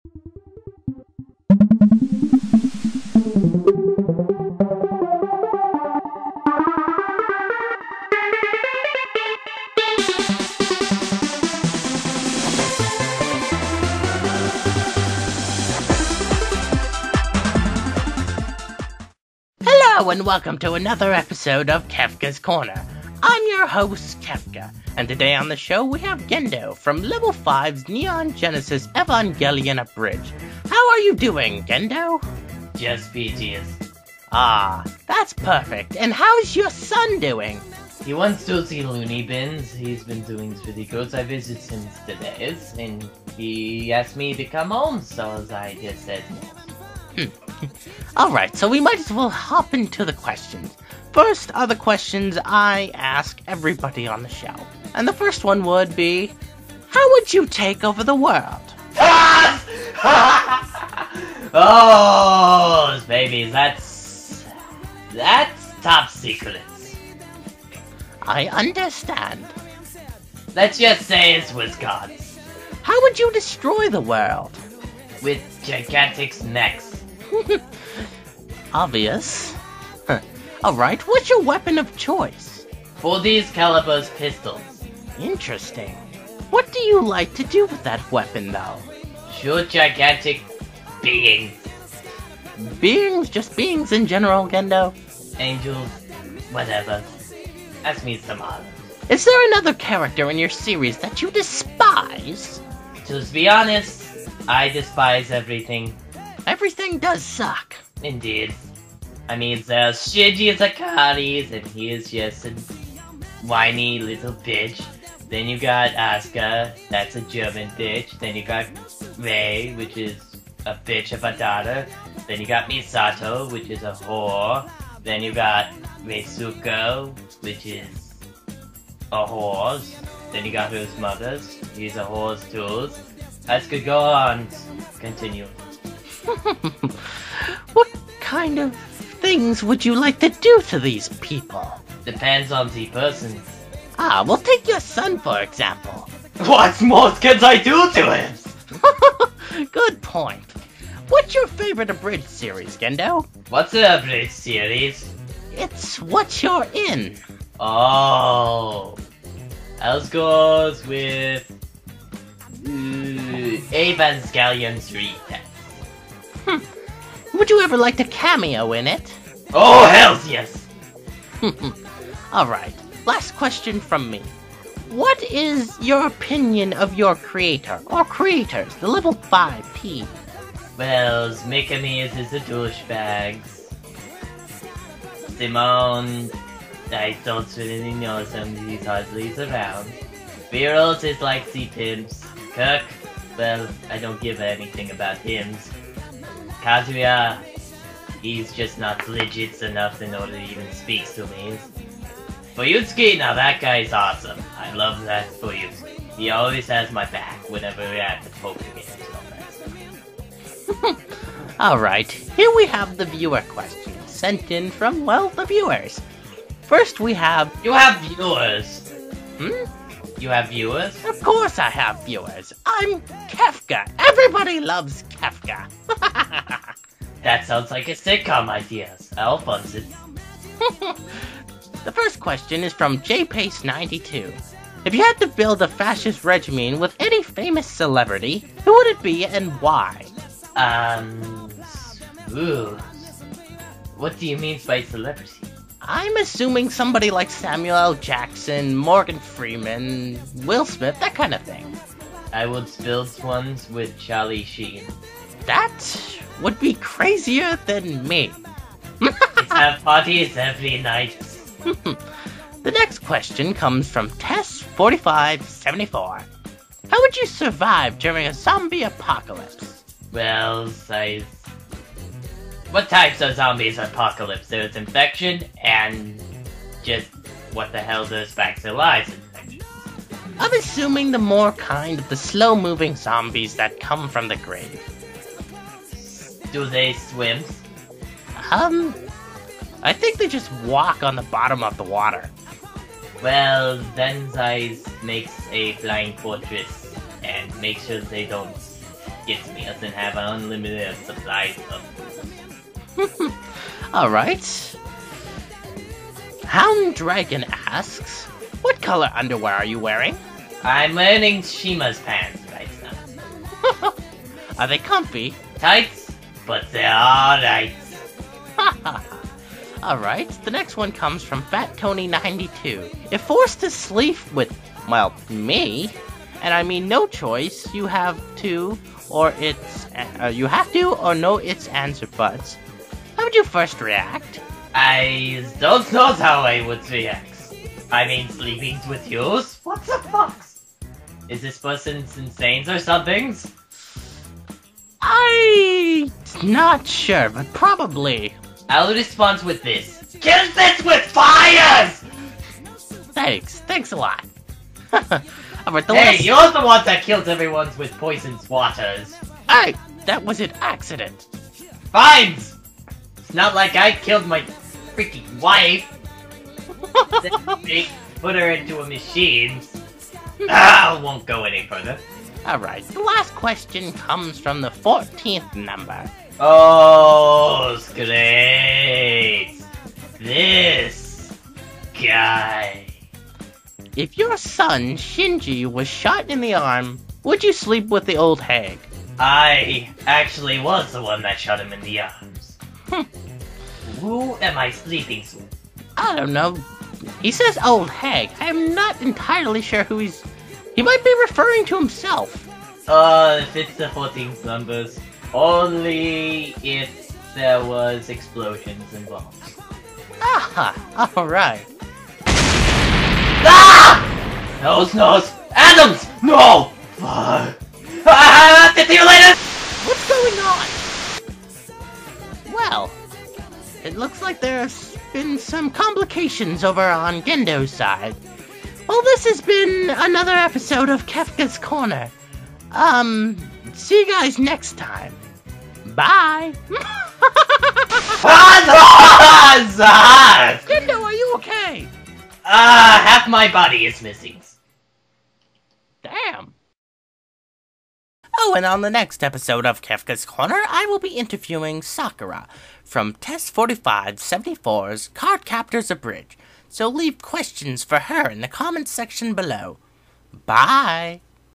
Hello and welcome to another episode of Kefka's Corner. I'm your host, Kefka, and today on the show we have Gendo from Level 5's Neon Genesis Evangelion Abridged. How are you doing, Gendo? Just peaches. Ah, that's perfect. And how's your son doing? He wants to see Looney Bins. He's been doing pretty good. I visited him today, and he asked me to come home, so I just said yes. Alright, so we might as well hop into the questions. First are the questions I ask everybody on the show. And the first one would be, how would you take over the world? Oh, baby, that's top secret. I understand. Let's just say it's with gods. How would you destroy the world? With gigantic snacks. Obvious. Alright, what's your weapon of choice? 40s calibers pistols. Interesting. What do you like to do with that weapon, though? Shoot gigantic beings. Beings? Just beings in general, Gendo? Angels. Whatever. Ask me some others. Is there another character in your series that you despise? To be honest, I despise everything. Everything does suck. Indeed. I mean, there's Shinji Sakari's, and he is just a whiny little bitch. Then you got Asuka, that's a German bitch. Then you got Rei, which is a bitch of a daughter. Then you got Misato, which is a whore. Then you got Reisuko, which is a horse. Then you got his mothers, he's a horse too. I could go on. Continue. What kind of things would you like to do to these people? Depends on the person. Ah, well, take your son, for example. What more can I do to him? Good point. What's your favorite abridged series, Gendo? What's the abridged series? It's what you're in. Oh. I'll go with Evangelion 3. Would you ever like to cameo in it? Oh, hell yes! Alright, last question from me. What is your opinion of your creator, or creators, the level 5P? Well, Mikami is a douchebag. Simone, I don't really know him, he's hardly around. Virals is like the pimps. Kirk, well, I don't give anything about him. Kazuya, he's just not legit enough in order to even speak to me. Fuyutsuki, now that guy's awesome. I love that Fuyutsuki. He always has my back whenever we're at the poker games and all that stuff. Alright, here we have the viewer questions sent in from, well, the viewers. First we have... You have viewers? Hmm? You have viewers? Of course I have viewers. I'm Kefka. Everybody loves Kefka. That sounds like a sitcom idea. I'll fund it. The first question is from JPace92. If you had to build a fascist regime with any famous celebrity, who would it be and why? Ooh. What do you mean by celebrity? I'm assuming somebody like Samuel L. Jackson, Morgan Freeman, Will Smith, that kind of thing. I would build ones with Charlie Sheen. That would be crazier than me. Let's have parties every night. The next question comes from Tess4574. How would you survive during a zombie apocalypse? Well, what types of zombies apocalypse? There's infection and just what the hell does vaccilize infection? I'm assuming the more kind of the slow-moving zombies that come from the grave. Do they swim? I think they just walk on the bottom of the water. Well, then I makes a flying fortress and make sure they don't gets me doesn't have unlimited supplies of food. Alright. Hound Dragon asks, what color underwear are you wearing? I'm wearing Shima's pants right now. Are they comfy? Tights, but they're alright. Alright, the next one comes from Fat Tony 92. If forced to sleep with, well, me, and I mean no choice, you have to, or no its answer buts, how would you first react? I don't know how I would react. I mean, sleeping with you? What the fuck? Is this person insane or something? I'm not sure, but probably. I'll respond with this. Kill this with fires! Thanks a lot. Alright, you're the one that killed everyone with poisoned waters. Hey, that was an accident. Fine! It's not like I killed my freaking wife. Then put her into a machine. I won't go any further. Alright, the last question comes from the 14th number. Oh, great! This guy. If your son, Shinji, was shot in the arm, would you sleep with the old hag? I actually was the one that shot him in the arms. Who am I sleeping with? I don't know. He says old hag. I'm not entirely sure who he's... He might be referring to himself. If it's the 14th numbers, only if there was explosions involved. Aha, alright. Ah! Nose! Adams! No! Fuck! Ah, see you later! What's going on? Well, it looks like there's been some complications over on Gendo's side. Well, this has been another episode of Kefka's Corner. See you guys next time. Bye! Gendo, are you okay? Half my body is missing. Damn. Oh, and on the next episode of Kefka's Corner, I will be interviewing Sakura from Test 4574's Card Captors Abridged. So leave questions for her in the comments section below. Bye!